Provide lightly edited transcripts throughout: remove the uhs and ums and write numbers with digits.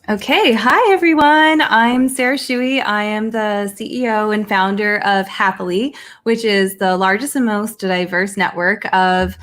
Okay, hi everyone. I'm Sarah Shuey. I am the CEO and founder of Happily, which is the largest and most diverse network of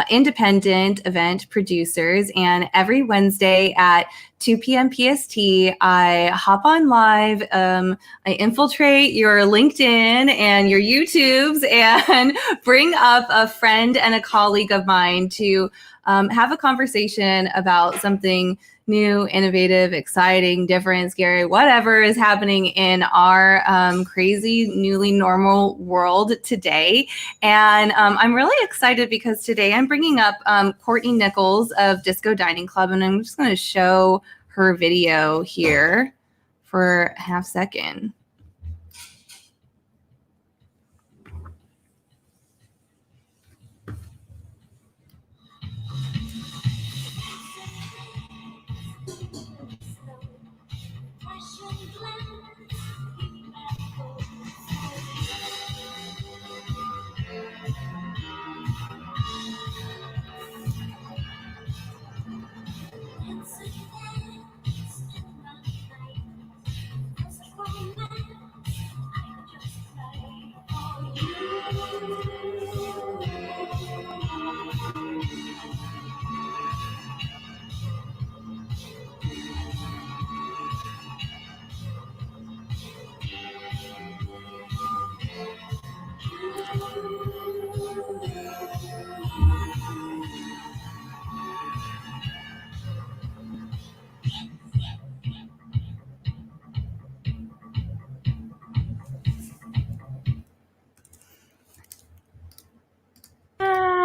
independent event producers. And every Wednesday at 2 p.m. PST, I hop on live. I infiltrate your LinkedIn and your YouTubes and bring up a friend and a colleague of mine to have a conversation about something new, innovative, exciting, different, scary, whatever is happening in our crazy, newly normal world today. And I'm really excited because today I'm bringing up Courtney Nichols of Disco Dining Club, and I'm just going to show her video here for a half second.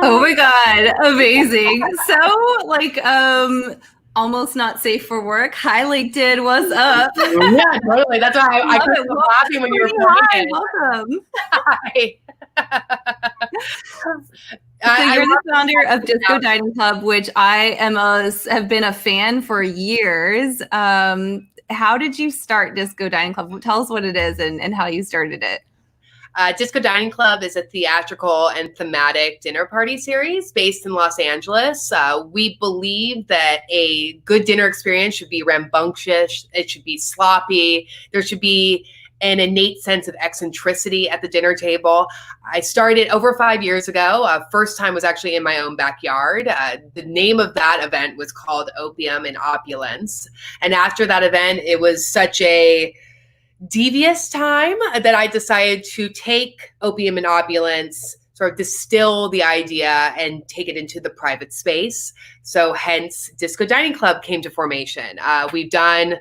Oh my God, amazing. So almost not safe for work. Hi, LinkedIn, what's up? Yeah, totally. That's why I couldn't stop laughing when you were playing it. Welcome. Hi. So you're the founder of Disco Dining Club, which I have been a fan for years. How did you start Disco Dining Club? Tell us what it is and how you started it. Disco Dining Club is a theatrical and thematic dinner party series based in Los Angeles. We believe that a good dinner experience should be rambunctious. It should be sloppy. There should be an innate sense of eccentricity at the dinner table. I started over 5 years ago. First time was actually in my own backyard. The name of that event was called Opium and Opulence. And after that event, it was such a devious time that I decided to take Opium and Opulence, sort of distill the idea and take it into the private space. So hence Disco Dining Club came to formation. We've done,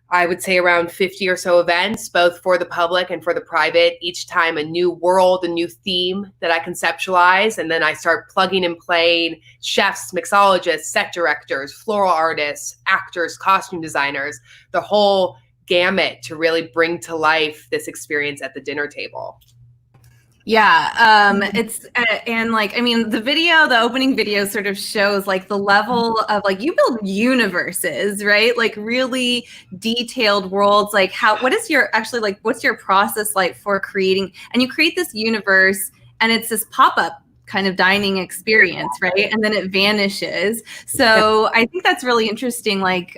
I would say, around 50 or so events, both for the public and for the private, each time a new world, a new theme that I conceptualize. And then I start plugging and playing chefs, mixologists, set directors, floral artists, actors, costume designers, the whole gamut to really bring to life this experience at the dinner table. Yeah, the opening video sort of shows like the level of like you build universes, right? Like really detailed worlds. Like what's your process like for creating, and you create this universe and it's this pop-up kind of dining experience, right? And then it vanishes. So I think that's really interesting. Like,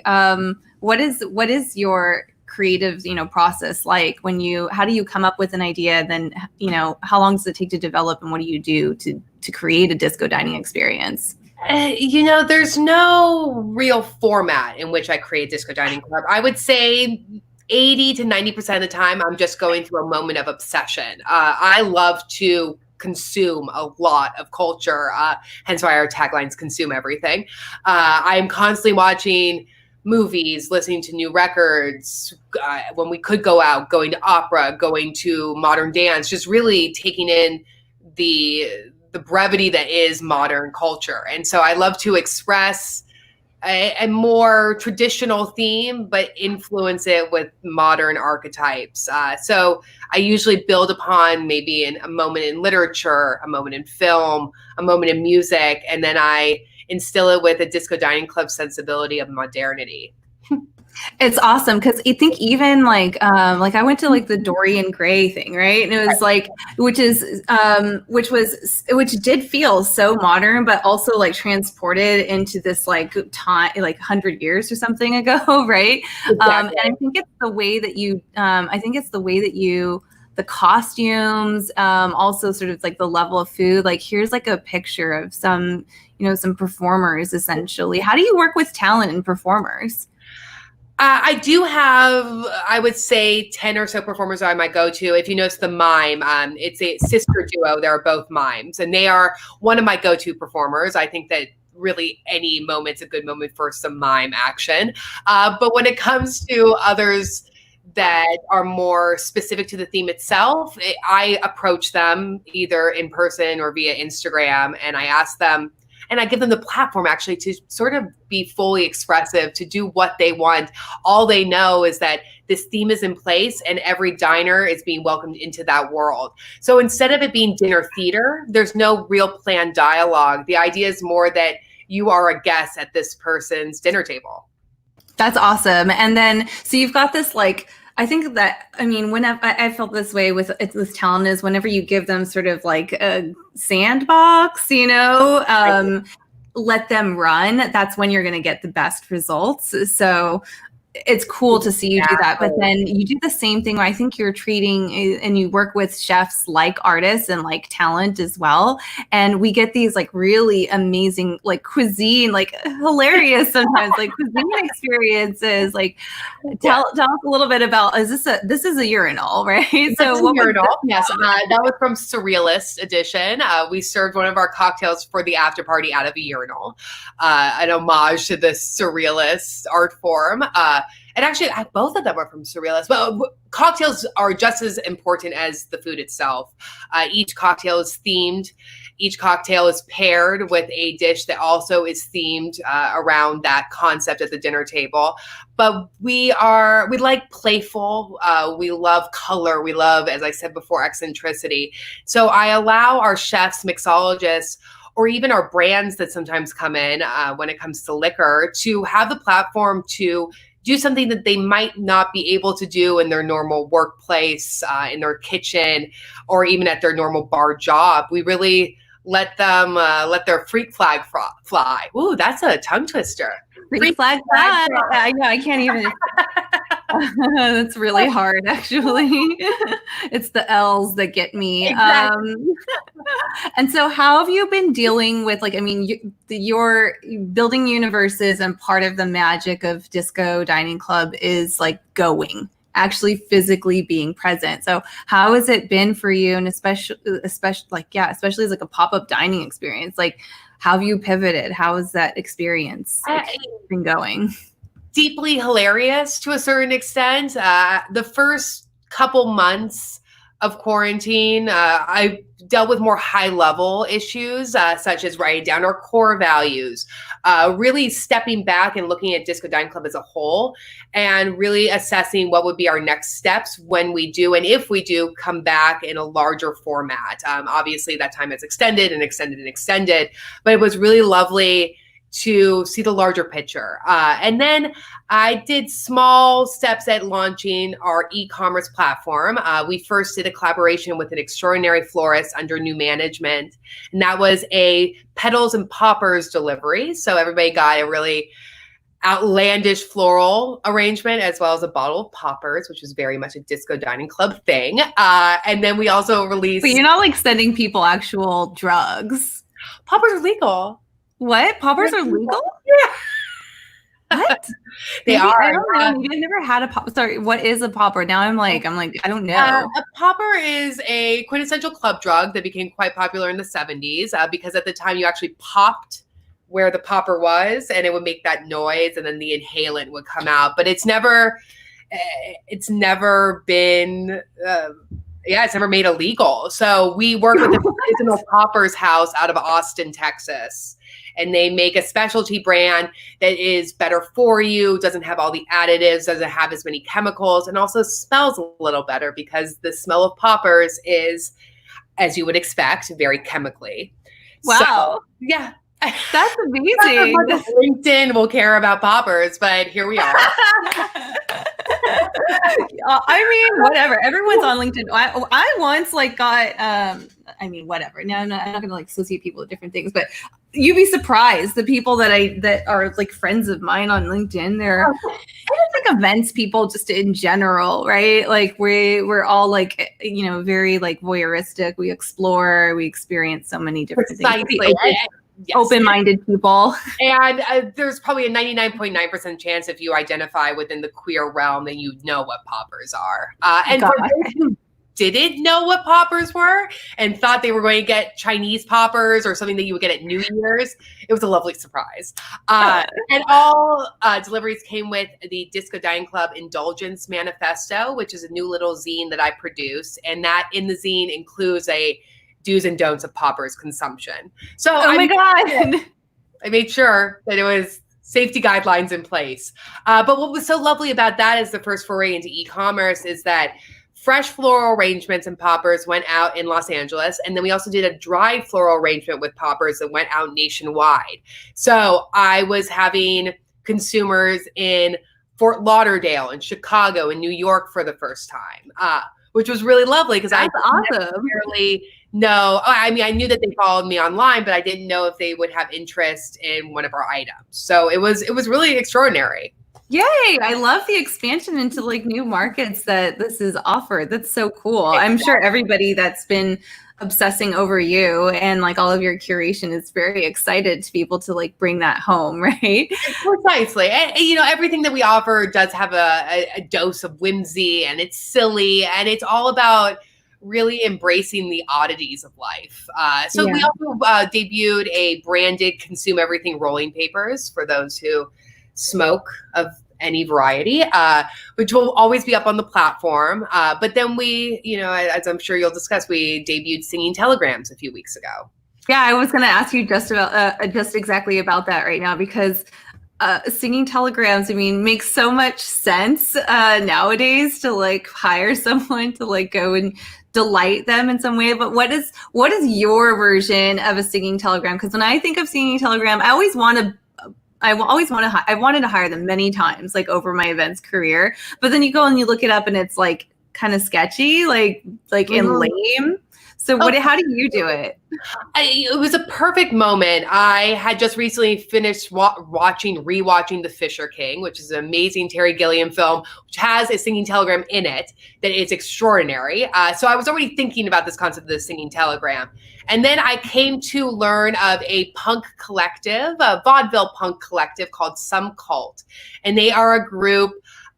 what is your creative, process like how do you come up with an idea? Then, how long does it take to develop, and what do you do to create a disco dining experience? There's no real format in which I create Disco Dining Club. I would say 80 to 90% of the time, I'm just going through a moment of obsession. I love to consume a lot of culture, hence why our taglines consume everything. I'm constantly watching movies, listening to new records, when we could go out, going to opera, going to modern dance, just really taking in the brevity that is modern culture. And so I love to express a more traditional theme, but influence it with modern archetypes. So I usually build upon maybe a moment in literature, a moment in film, a moment in music, and then I instill it with a Disco Dining Club sensibility of modernity. It's awesome because I think even like I went to like the Dorian Gray thing, right? And it was like which did feel so modern, but also like transported into this like time like 100 years or something ago, right? Exactly. And I think it's the way that you the costumes, also sort of like the level of food. Like here's like a picture of some performers essentially. How do you work with talent and performers? I do have, I would say, 10 or so performers I might go to. If you notice the mime, it's a sister duo. They're both mimes, and they are one of my go-to performers. I think that really any moment's a good moment for some mime action. But when it comes to others that are more specific to the theme itself, I approach them either in person or via Instagram, and I ask them, and I give them the platform actually to sort of be fully expressive, to do what they want. All they know is that this theme is in place and every diner is being welcomed into that world. So instead of it being dinner theater, there's no real planned dialogue. The idea is more that you are a guest at this person's dinner table. That's awesome. And then, so you've got this like, I think that, I mean, whenever I felt this way with talent is whenever you give them sort of like a sandbox, let them run, that's when you're going to get the best results. So it's cool to see you do that. But then you do the same thing. I think you're treating and you work with chefs like artists and like talent as well. And we get these like really amazing, like cuisine, like hilarious sometimes, like cuisine experiences. Like tell us a little bit about, this is a urinal, right? So what urinal? Yes. That was from Surrealist Edition. We served one of our cocktails for the after party out of a urinal, an homage to the Surrealist art form. And actually, both of them are from Surrealist. But cocktails are just as important as the food itself. Each cocktail is themed. Each cocktail is paired with a dish that also is themed around that concept at the dinner table. But we like playful. We love color. We love, as I said before, eccentricity. So I allow our chefs, mixologists, or even our brands that sometimes come in when it comes to liquor to have the platform to do something that they might not be able to do in their normal workplace, in their kitchen, or even at their normal bar job. We really let them let their freak flag fly. Ooh, that's a tongue twister. Freak flag fly. I know, I can't even. That's really hard, actually. It's the L's that get me. Exactly. And so how have you been dealing with, like, I mean, you're building universes, and part of the magic of Disco Dining Club is like actually physically being present. So how has it been for you? And especially as like a pop-up dining experience, like how have you pivoted? How has that experience been going? Deeply hilarious to a certain extent. The first couple months of quarantine, I dealt with more high-level issues, such as writing down our core values, really stepping back and looking at Disco Dining Club as a whole, and really assessing what would be our next steps when we do, and if we do, come back in a larger format. Obviously, that time has extended and extended and extended, but it was really lovely to see the larger picture. And then I did small steps at launching our e-commerce platform. We first did a collaboration with an extraordinary florist under new management, and that was a petals and poppers delivery. So everybody got a really outlandish floral arrangement, as well as a bottle of poppers, which was very much a Disco Dining Club thing. And then we also released— But you're not like sending people actual drugs. Poppers are legal. What? Poppers are legal? Yeah. What? They are. I don't know. Maybe I never had a pop. Sorry, what is a popper? Now I'm like, I don't know. A popper is a quintessential club drug that became quite popular in the 70s because at the time you actually popped where the popper was, and it would make that noise, and then the inhalant would come out. But it's never been. It's never made illegal. So we work with the original Poppers House out of Austin, Texas. And they make a specialty brand that is better for you, doesn't have all the additives, doesn't have as many chemicals, and also smells a little better because the smell of poppers is, as you would expect, very chemically. Wow. So, yeah. That's amazing. LinkedIn will care about poppers, but here we are. I mean, whatever. Everyone's on LinkedIn. I once like got, I mean, whatever. No, I'm not going to like associate people with different things, but you'd be surprised. The people that are like friends of mine on LinkedIn, they're like events people just in general, right? Like we're all like, very like voyeuristic. We explore, we experience so many different things. Yes. Open-minded people. And there's probably a 99.9% chance if you identify within the queer realm that you know what poppers are. And for those who didn't know what poppers were and thought they were going to get Chinese poppers or something that you would get at New Year's, it was a lovely surprise. And all deliveries came with the Disco Dining Club Indulgence Manifesto, which is a new little zine that I produce. And that in the zine includes a do's and don'ts of poppers consumption. So my God. I made sure that it was safety guidelines in place. But what was so lovely about that is the first foray into e-commerce is that fresh floral arrangements and poppers went out in Los Angeles. And then we also did a dried floral arrangement with poppers that went out nationwide. So I was having consumers in Fort Lauderdale and Chicago and New York for the first time, which was really lovely because I necessarily know. I mean, I knew that they followed me online, but I didn't know if they would have interest in one of our items. So it was really extraordinary. Yay! I love the expansion into like new markets that this is offered. That's so cool. Exactly. I'm sure everybody that's been obsessing over you and like all of your curation is very excited to be able to like bring that home, right? Precisely. And everything that we offer does have a dose of whimsy, and it's silly, and it's all about really embracing the oddities of life. We also debuted a branded Consume Everything rolling papers for those who smoke of any variety, which will always be up on the platform. But then we, as I'm sure you'll discuss, we debuted singing telegrams a few weeks ago. Yeah, I was going to ask you just exactly about that right now, because singing telegrams, I mean, makes so much sense nowadays to like hire someone to like go and delight them in some way. But what is your version of a singing telegram? Because when I think of singing telegram, I wanted to hire them many times, like over my events career. But then you go and you look it up and it's like kind of sketchy, like and lame. So how do you do it? It was a perfect moment. I had just recently finished rewatching The Fisher King, which is an amazing Terry Gilliam film, which has a singing telegram in it that is extraordinary. So I was already thinking about this concept of the singing telegram. And then I came to learn of a punk collective, a vaudeville punk collective called Some Cult. And they are a group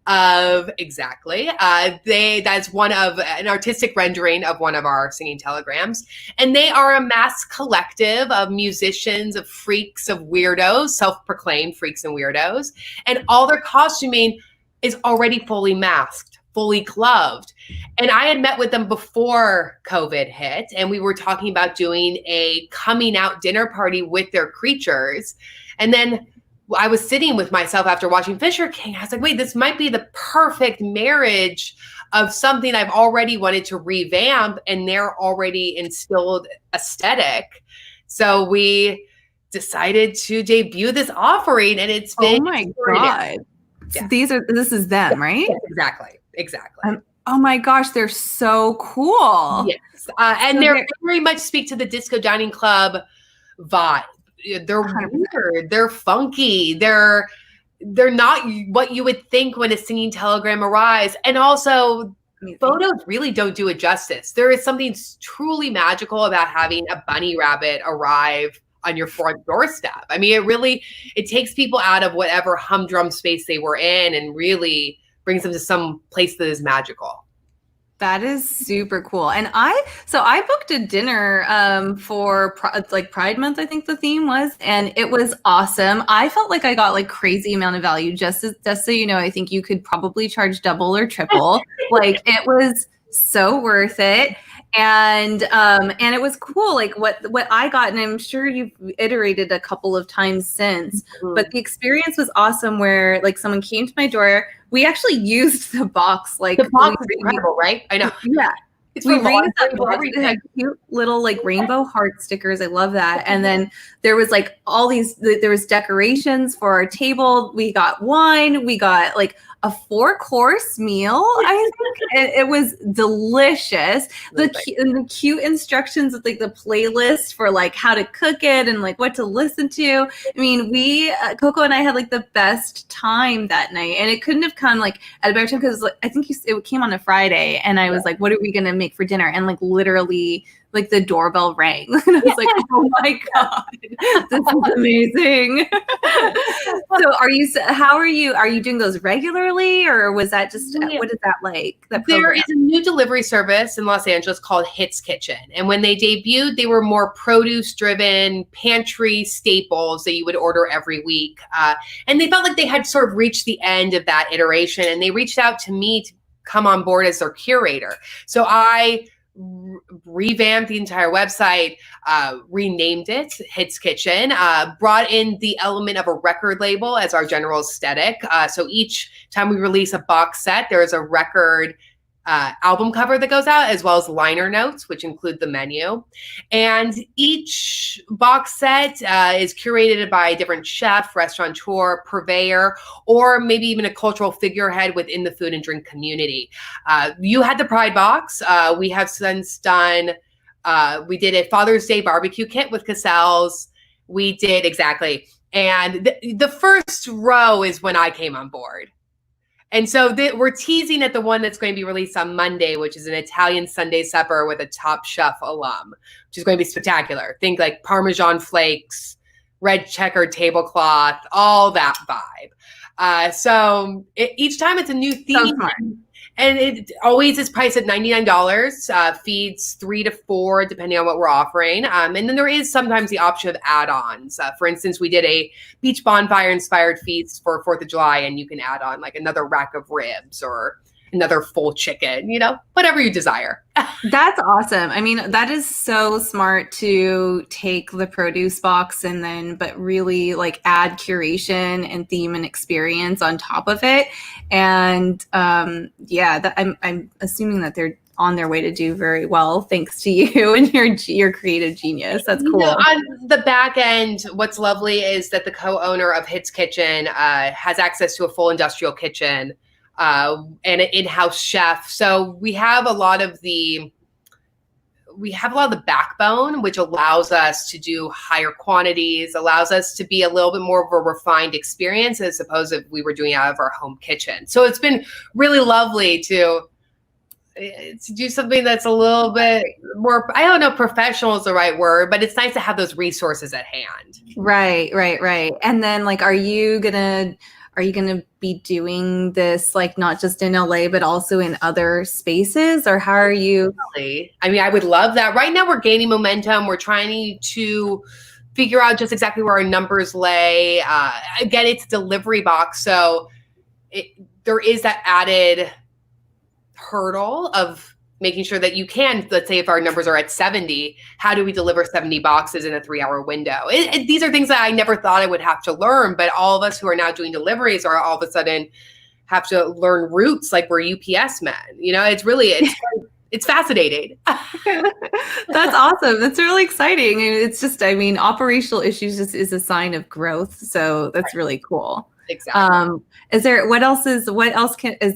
of that's one of an artistic rendering of one of our singing telegrams. And they are a mass collective of musicians, of freaks, of weirdos, self-proclaimed freaks and weirdos. And all their costuming is already fully masked, fully gloved. And I had met with them before COVID hit, and we were talking about doing a coming out dinner party with their creatures. And then I was sitting with myself after watching Fisher King. I was like, wait, this might be the perfect marriage of something I've already wanted to revamp and their already instilled aesthetic. So we decided to debut this offering, and it's been— Oh my God. Yeah. This is them, right? Yes, exactly. Oh my gosh, they're so cool. Yes. And they very much speak to the Disco Dining Club vibe. They're weird, they're funky, they're not what you would think when a singing telegram arrives. And also, photos really don't do it justice. There is something truly magical about having a bunny rabbit arrive on your front doorstep. I mean, it takes people out of whatever humdrum space they were in and really brings them to some place that is magical. That is super cool. And I booked a dinner for Pride Month, I think the theme was, and it was awesome. I felt like I got like crazy amount of value. Just so you know, I think you could probably charge double or triple. Like it was so worth it. And it was cool. Like what I got, and I'm sure you've iterated a couple of times since, but the experience was awesome where like someone came to my door. We actually used the box. Like the box is incredible, right? I know. It's We for raised laundry, up box. It had cute little like rainbow heart stickers. I love that. And then there was like all these, there was decorations for our table. We got wine. We got like a 4-course meal, I think. And it was delicious. And the cute instructions with like the playlist for like how to cook it and like what to listen to. I mean, Coco and I had like the best time that night, and it couldn't have come like at a better time because like, I think it came on a Friday, and I was like, what are we going to make for dinner? And like literally like the doorbell rang and I was like, oh my God, this is amazing. So how are you doing those regularly, or was that just, what is that like? There is a new delivery service in Los Angeles called Hits Kitchen. And when they debuted, they were more produce driven pantry staples that you would order every week. And they felt like they had sort of reached the end of that iteration, and they reached out to me to come on board as their curator. So I revamped the entire website, renamed it Hits Kitchen, brought in the element of a record label as our general aesthetic. So each time we release a box set, there is a record album cover that goes out, as well as liner notes, which include the menu. And each box set is curated by a different chef, restaurateur, purveyor, or maybe even a cultural figurehead within the food and drink community. You had the Pride box. We have since done, we did a Father's Day barbecue kit with Cassell's. We did, exactly. And the first row is when I came on board. And so we're teasing at the one that's going to be released on Monday, which is an Italian Sunday supper with a Top Chef alum, which is going to be spectacular. Think like Parmesan flakes, red checkered tablecloth, all that vibe. So each time it's a new theme. And it always is priced at $99, feeds 3 to 4, depending on what we're offering. And then there is sometimes the option of add-ons. For instance, we did a beach bonfire inspired feast for 4th of July, and you can add on like another rack of ribs or another full chicken, whatever you desire. That's awesome. I mean, that is so smart to take the produce box but really like add curation and theme and experience on top of it. And I'm assuming that they're on their way to do very well, thanks to you and your creative genius. That's cool. On the back end, what's lovely is that the co-owner of Hits Kitchen has access to a full industrial kitchen. And an in-house chef. So we have a lot of the backbone, which allows us to do higher quantities, allows us to be a little bit more of a refined experience as opposed to if we were doing it out of our home kitchen. So it's been really lovely to do something that's a little bit more, I don't know, professional is the right word, but it's nice to have those resources at hand. Right. And then like, are you gonna be doing this like not just in LA but also in other spaces, or how are you? I mean, I would love that. Right now we're gaining momentum. We're trying to figure out just exactly where our numbers lay. Again, it's delivery box, so there is that added hurdle of making sure that you can, let's say if our numbers are at 70, how do we deliver 70 boxes in a 3-hour window? These are things that I never thought I would have to learn, but all of us who are now doing deliveries are all of a sudden have to learn routes like we're UPS men. It's fascinating. That's awesome. That's really exciting. And it's just, I mean, operational issues is a sign of growth. So that's really cool. Exactly. What else is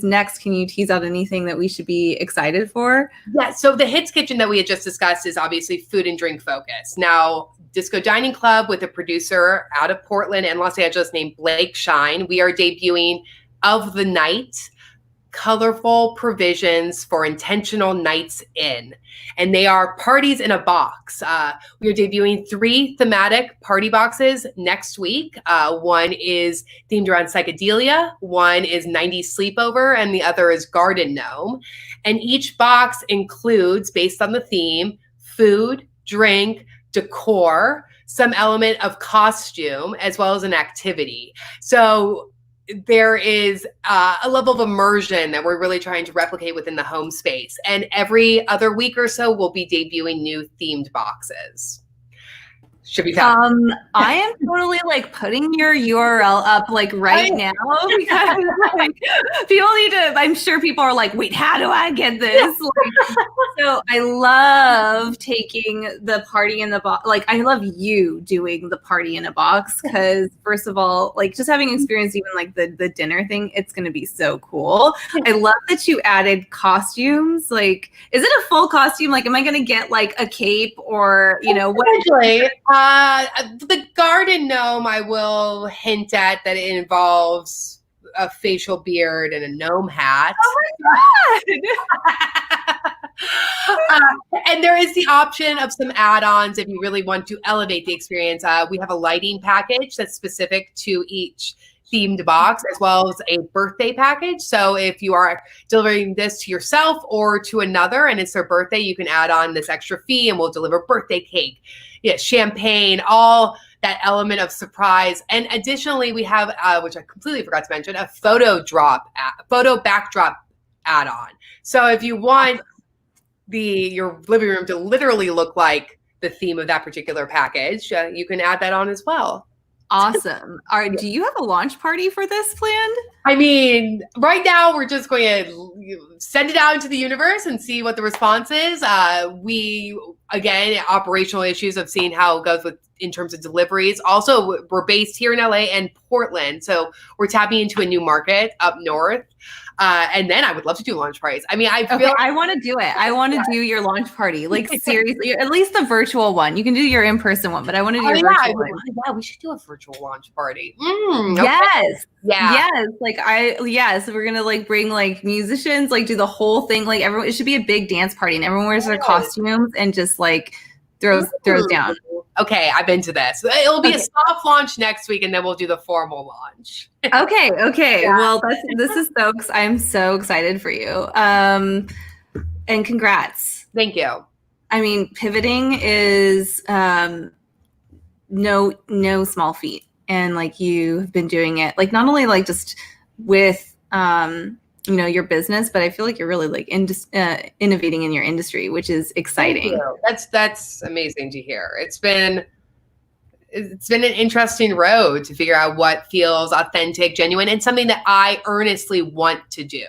next? Can you tease out anything that we should be excited for? Yeah. So the Hits Kitchen that we had just discussed is obviously food and drink focused. Now, Disco Dining Club with a producer out of Portland and Los Angeles named Blake Shine. We are debuting Of the Night, colorful provisions for intentional nights in. And they are parties in a box. We are debuting 3 thematic party boxes next week. One is themed around psychedelia, one is 90s sleepover, and the other is garden gnome. And each box includes, based on the theme, food, drink, decor, some element of costume, as well as an activity. So there is a level of immersion that we're really trying to replicate within the home space. And every other week or so, we'll be debuting new themed boxes. Should be fun. I am totally like putting your URL up like right now because like people need to, I'm sure people are like, wait, how do I get this? Like, so I love taking the party in the box. Like I love you doing the party in a box because first of all, like just having experience even like the dinner thing, it's going to be so cool. I love that you added costumes. Like, is it a full costume? Like, am I going to get like a cape or, you know, what? The garden gnome, I will hint at that it involves a facial beard and a gnome hat. Oh my God! And there is the option of some add-ons if you really want to elevate the experience. We have a lighting package that's specific to each themed box, as well as a birthday package. So if you are delivering this to yourself or to another and it's their birthday, you can add on this extra fee and we'll deliver birthday cake, champagne, all that element of surprise. And additionally, we have, which I completely forgot to mention, a photo backdrop add-on. So if you want your living room to literally look like the theme of that particular package, you can add that on as well. Awesome. Do you have a launch party for this planned? I mean, right now we're just going to send it out into the universe and see what the response is. Again, operational issues of seeing how it goes in terms of deliveries. Also, we're based here in LA and Portland. So we're tapping into a new market up north. And then I would love to do launch parties. I mean, I want to do it. I want to do your launch party. Like seriously, at least the virtual one. You can do your in-person one, but I want to do your virtual one. Yeah, we should do a virtual launch party. Okay. Yes. Yeah. Yes. We're going to like bring like musicians, like do the whole thing. Like everyone, it should be a big dance party and everyone wears their costumes and just like throws down. Okay, I've been to this. It'll be a soft launch next week, and then we'll do the formal launch. Okay. Yeah. Well, I'm so excited for you. And congrats. Thank you. I mean, pivoting is no small feat, and like you've been doing it, like not only like just with your business, but I feel like you're really like innovating in your industry, which is exciting. That's amazing to hear. It's been an interesting road to figure out what feels authentic, genuine, and something that I earnestly want to do.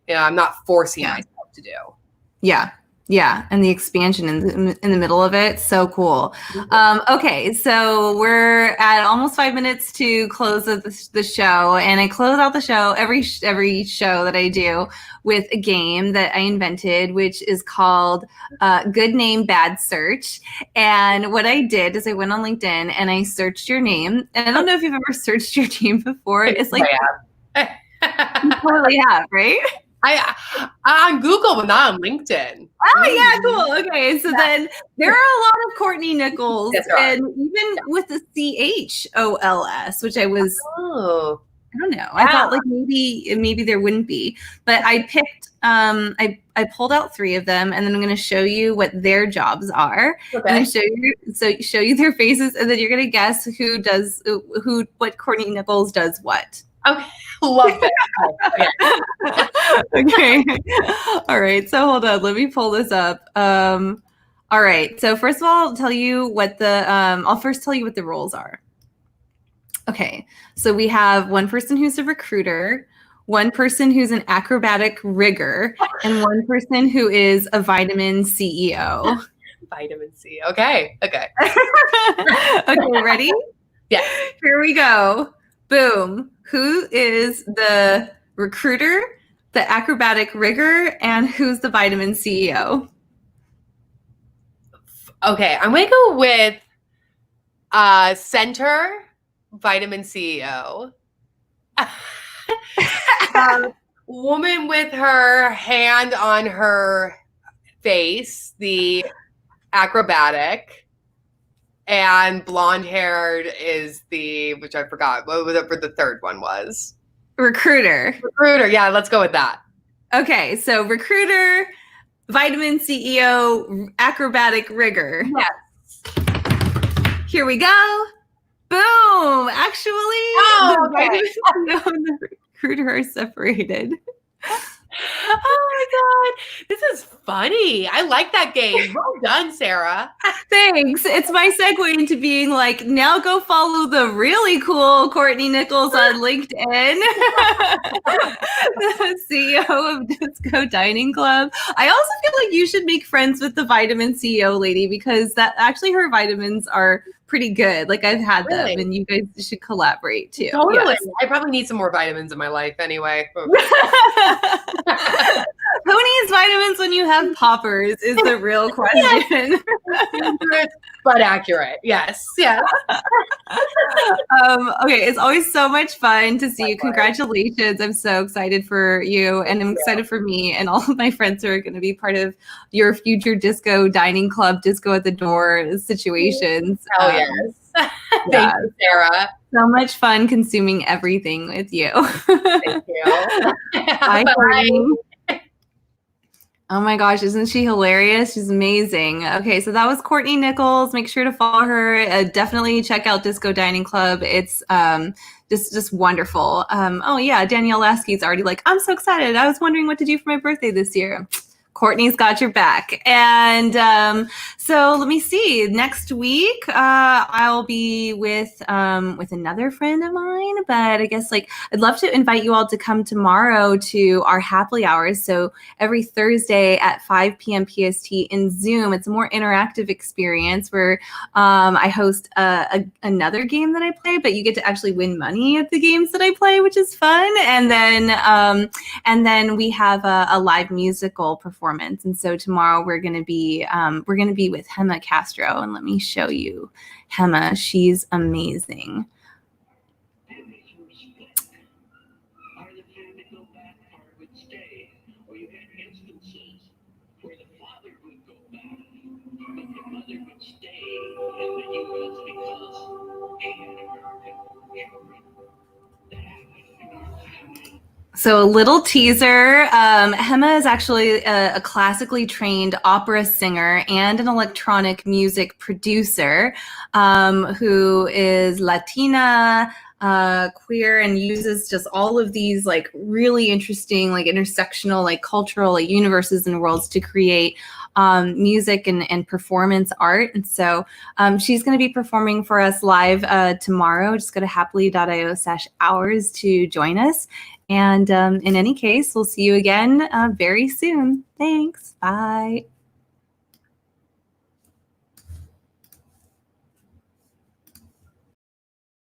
I'm not forcing myself to do. Yeah, and the expansion in the middle of it, so cool. Okay, so we're at almost 5 minutes to close the show, and I close out the show every show that I do with a game that I invented, which is called Good Name Bad Search. And what I did is I went on LinkedIn and I searched your name, and I don't know if you've ever searched your name before. It's like you totally have, right? I on Google, but not on LinkedIn. Oh yeah, cool. Okay, so then there are a lot of Courtney Nichols, and even with the CHOLS, which I don't know. I thought like maybe there wouldn't be, but I picked. I pulled out 3 of them, and then I'm going to show you what their jobs are, and show you their faces, and then you're going to guess what Courtney Nichols does what. Okay, love that. Okay. All right. So hold on. Let me pull this up. All right. So first of all, I'll tell you what the roles are. Okay. So we have one person who's a recruiter, one person who's an acrobatic rigger, and one person who is a vitamin CEO. Vitamin C. Okay. Okay, ready? Yeah. Here we go. Boom. Who is the recruiter, the acrobatic rigger, and who's the vitamin CEO? Okay, I'm going to go with center vitamin CEO. Woman with her hand on her face, the acrobatic. And blonde-haired is which I forgot, whatever the third one was. Recruiter. Yeah, let's go with that. Okay, so recruiter, vitamin CEO, acrobatic rigger. Yes. Here we go. Boom. Actually, the vitamin CEO and the recruiter are separated. Oh my God. This is funny. I like that game. Well done, Sarah. Thanks. It's my segue into being like, now go follow the really cool Courtney Nichols on LinkedIn, the CEO of Disco Dining Club. I also feel like you should make friends with the vitamin CEO lady, because that actually her vitamins are pretty good. Like, I've had them, and you guys should collaborate too. Totally. Yes. I probably need some more vitamins in my life anyway. Who needs vitamins when you have poppers is the real question. But accurate. Yes. Yes. Okay, it's always so much fun to see you. Likewise. Congratulations. I'm so excited for you, and I'm excited for me and all of my friends who are going to be part of your future disco dining club, disco at the door situations. Oh, yes. Thank you, Sarah. So much fun consuming everything with you. Thank you. Bye. Oh my gosh, isn't she hilarious? She's amazing. Okay, so that was Courtney Nichols. Make sure to follow her. Definitely check out Disco Dining Club. It's just wonderful. Oh yeah, Danielle Lasky's already like, I'm so excited. I was wondering what to do for my birthday this year. Courtney's got your back. And so let me see. Next week, I'll be with another friend of mine. But I guess like I'd love to invite you all to come tomorrow to our happily hours. So every Thursday at 5 p.m. PST in Zoom. It's a more interactive experience where I host another game that I play, but you get to actually win money at the games that I play, which is fun. And then we have a live musical performance. And so tomorrow we're going to be with Hema Castro, and let me show you Hema. She's amazing. So a little teaser, Hema is actually a classically trained opera singer and an electronic music producer who is Latina, queer, and uses just all of these like really interesting, like intersectional, like cultural, like universes and worlds to create music and performance art. And so she's going to be performing for us live tomorrow. Just go to happily.io/hours to join us. And in any case, we'll see you again very soon. Thanks. Bye.